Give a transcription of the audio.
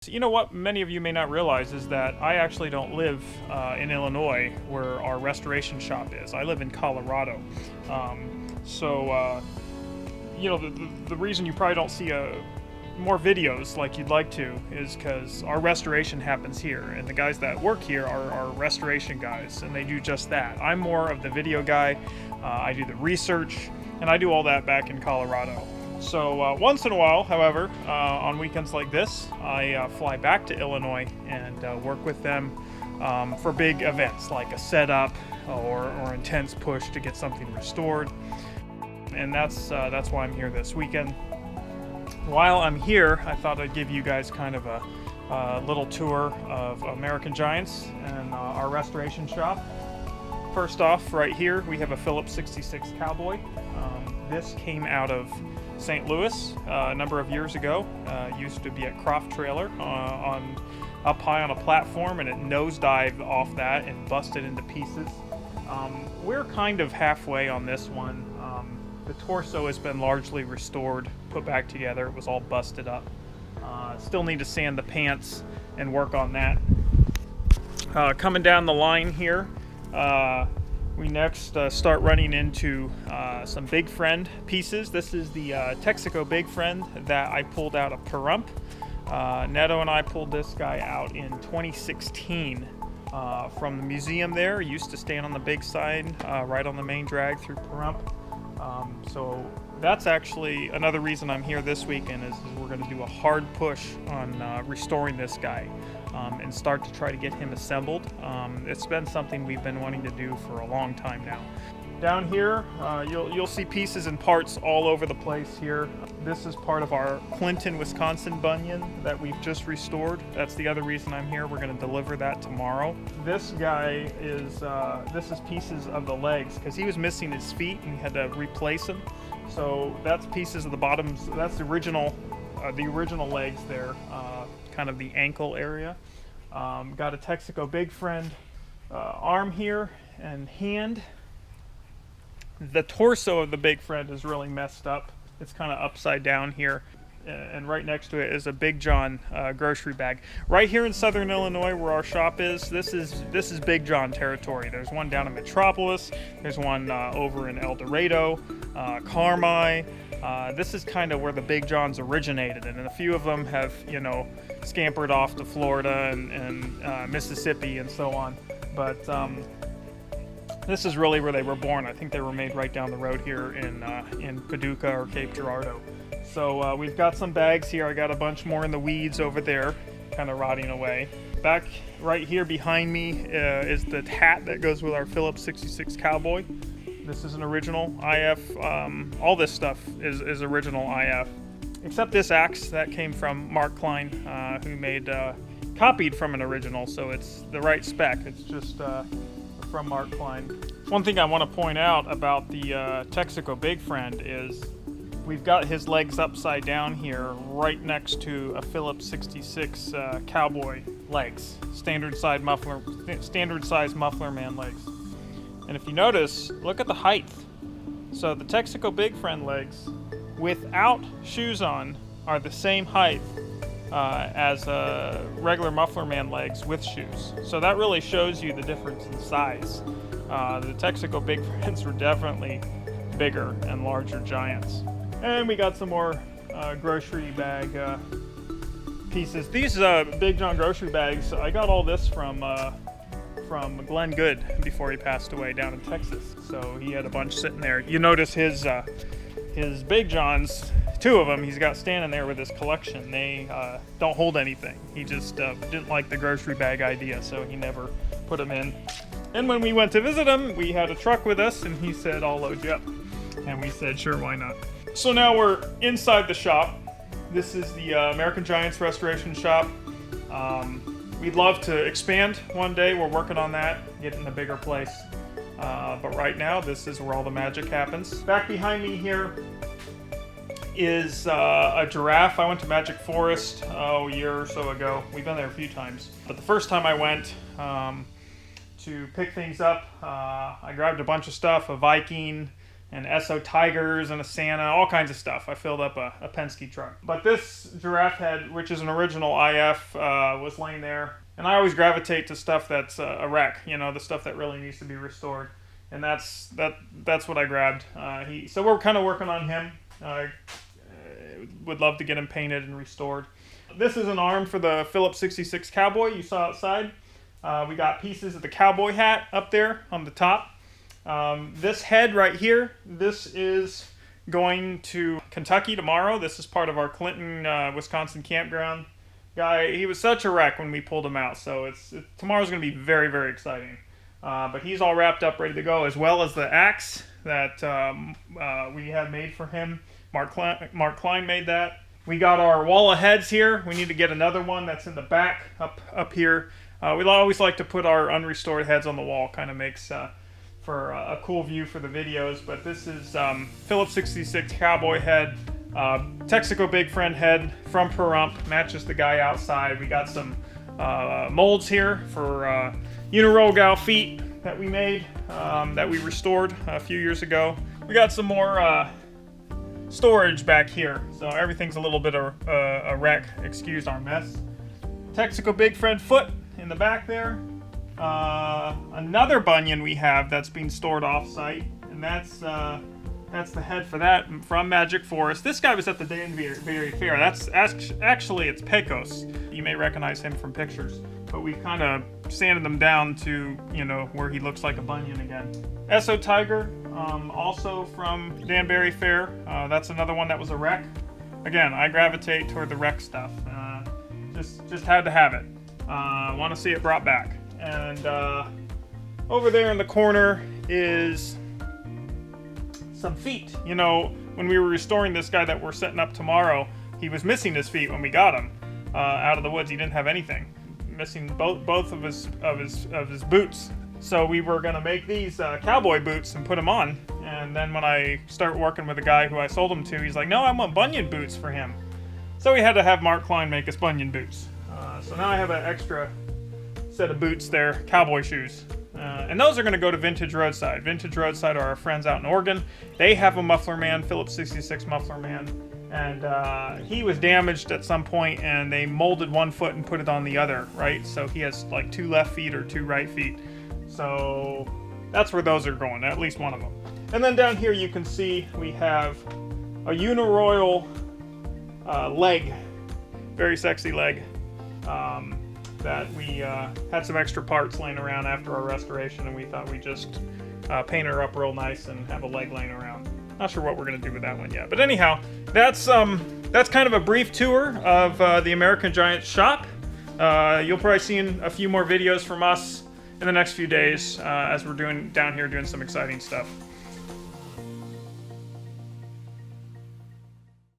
You know what many of you may not realize is that I actually don't live in Illinois where our restoration shop is. I live in Colorado. The reason you probably don't see more videos like you'd like to is because our restoration happens here, and the guys that work here are restoration guys, and they do just that. I'm more of the video guy. I do the research, and I do all that back in Colorado. So once in a while, however, on weekends like this, I fly back to Illinois and work with them for big events like a setup or intense push to get something restored. And that's why I'm here this weekend. While I'm here, I thought I'd give you guys kind of a little tour of American Giants and our restoration shop. First off, right here, we have a Phillips66 Cowboy. This came out of St. Louis a number of years ago. Used to be a Croft trailer up high on a platform, and it nosedived off that and busted into pieces. We're kind of halfway on this one. The torso has been largely restored, put back together. It was all busted up. Still need to sand the pants and work on that. Coming down the line here, we next start running into some Big Friend pieces. This is the Texaco Big Friend that I pulled out of Pahrump. Neto and I pulled this guy out in 2016 from the museum there. He used to stand on the big sign right on the main drag through Pahrump. So that's actually another reason I'm here this weekend is we're going to do a hard push on restoring this guy. And start to try to get him assembled. It's been something we've been wanting to do for a long time now. Down here, you'll see pieces and parts all over the place here. This is part of our Clinton, Wisconsin bunion that we've just restored. That's the other reason I'm here. We're going to deliver that tomorrow. This guy is pieces of the legs because he was missing his feet and we had to replace them. So that's pieces of the bottoms. That's the original legs there. Kind of the ankle area. Got a Texaco Big Friend arm here and hand. The torso of the Big Friend is really messed up. It's kind of upside down here, and right next to it is a Big John grocery bag. Right here in Southern Illinois, where our shop is, this is Big John territory. There's one down in Metropolis. There's one over in El Dorado, Carmi. This is kind of where the Big Johns originated, and a few of them have, scampered off to Florida and Mississippi and so on. But this is really where they were born. I think they were made right down the road here in Paducah or Cape Girardeau. So we've got some bags here. I got a bunch more in the weeds over there, kind of rotting away. Back right here behind me is the hat that goes with our Phillips66 Cowboy. This is an original IF. All this stuff is original IF, except this axe that came from Mark Klein, who copied from an original, so it's the right spec. It's just from Mark Klein. One thing I want to point out about the Texaco Big Friend is we've got his legs upside down here, right next to a Phillips 66 Cowboy legs, standard size muffler man legs. And if you notice, look at the height. So the Texaco Big Friend legs, without shoes on, are the same height as regular Muffler Man legs with shoes. So that really shows you the difference in size. The Texaco Big Friends were definitely bigger and larger giants. And we got some more grocery bag pieces. These Big John grocery bags, I got all this from Glenn Good before he passed away down in Texas. So he had a bunch sitting there. You notice his Big Johns, two of them, he's got standing there with his collection. They don't hold anything. He just didn't like the grocery bag idea, so he never put them in. And when we went to visit him, we had a truck with us, and he said, "I'll load you up." And we said, "Sure, why not?" So now we're inside the shop. This is the American Giants restoration shop. We'd love to expand one day. We're working on that, getting a bigger place. But right now, this is where all the magic happens. Back behind me here is a giraffe. I went to Magic Forest a year or so ago. We've been there a few times. But the first time I went to pick things up, I grabbed a bunch of stuff, a Viking, and SO Tigers and a Santa, all kinds of stuff. I filled up a Penske truck. But this giraffe head, which is an original IF, was laying there. And I always gravitate to stuff that's a wreck, you know, the stuff that really needs to be restored. And that's what I grabbed. So we're kind of working on him. Would love to get him painted and restored. This is an arm for the Phillips66 Cowboy you saw outside. We got pieces of the cowboy hat up there on the top. This head right here, this is going to Kentucky tomorrow. This is part of our Clinton, Wisconsin campground. Guy, he was such a wreck when we pulled him out, so tomorrow's going to be very, very exciting. But he's all wrapped up, ready to go, as well as the axe that we had made for him. Mark Klein made that. We got our wall of heads here. We need to get another one that's in the back up here. We always like to put our unrestored heads on the wall. Kind of makes for a cool view for the videos. But this is Phillips66 Cowboy head. Texaco Big Friend head from Pahrump. Matches the guy outside. We got some molds here for Unirogal feet that we made, that we restored a few years ago. We got some more storage back here, so everything's a little bit of a wreck. Excuse our mess. Texaco Big Friend foot in the back there. Another bunion we have that's being stored off-site, and that's the head for that from Magic Forest. This guy was at the Danbury Fair. That's actually it's Pecos. You may recognize him from pictures, but we've kind of sanded them down to, you know, where he looks like a bunion again. SO Tiger, also from Danbury Fair. That's another one that was a wreck. Again, I gravitate toward the wreck stuff. Just had to have it. Want to see it brought back. And over there in the corner is some feet. You know, when we were restoring this guy that we're setting up tomorrow, he was missing his feet when we got him out of the woods. He didn't have anything. Missing both of his boots. So we were gonna make these cowboy boots and put them on. And then when I start working with the guy who I sold them to, he's like, "No, I want bunion boots for him." So we had to have Mark Klein make us bunion boots. So now I have an extra set of boots there, cowboy shoes. And those are going to go to Vintage Roadside. Vintage Roadside are our friends out in Oregon. They have a muffler man, Phillips66 muffler man. And he was damaged at some point, and they molded one foot and put it on the other, right? So he has like 2 left feet or 2 right feet. So that's where those are going, at least one of them. And then down here you can see we have a Uniroyal leg, very sexy leg, that we had some extra parts laying around after our restoration, and we thought we'd just paint her up real nice and have a leg laying around. Not sure what we're going to do with that one yet. But anyhow, that's kind of a brief tour of the American Giant shop. You'll probably see a few more videos from us in the next few days as we're down here doing some exciting stuff.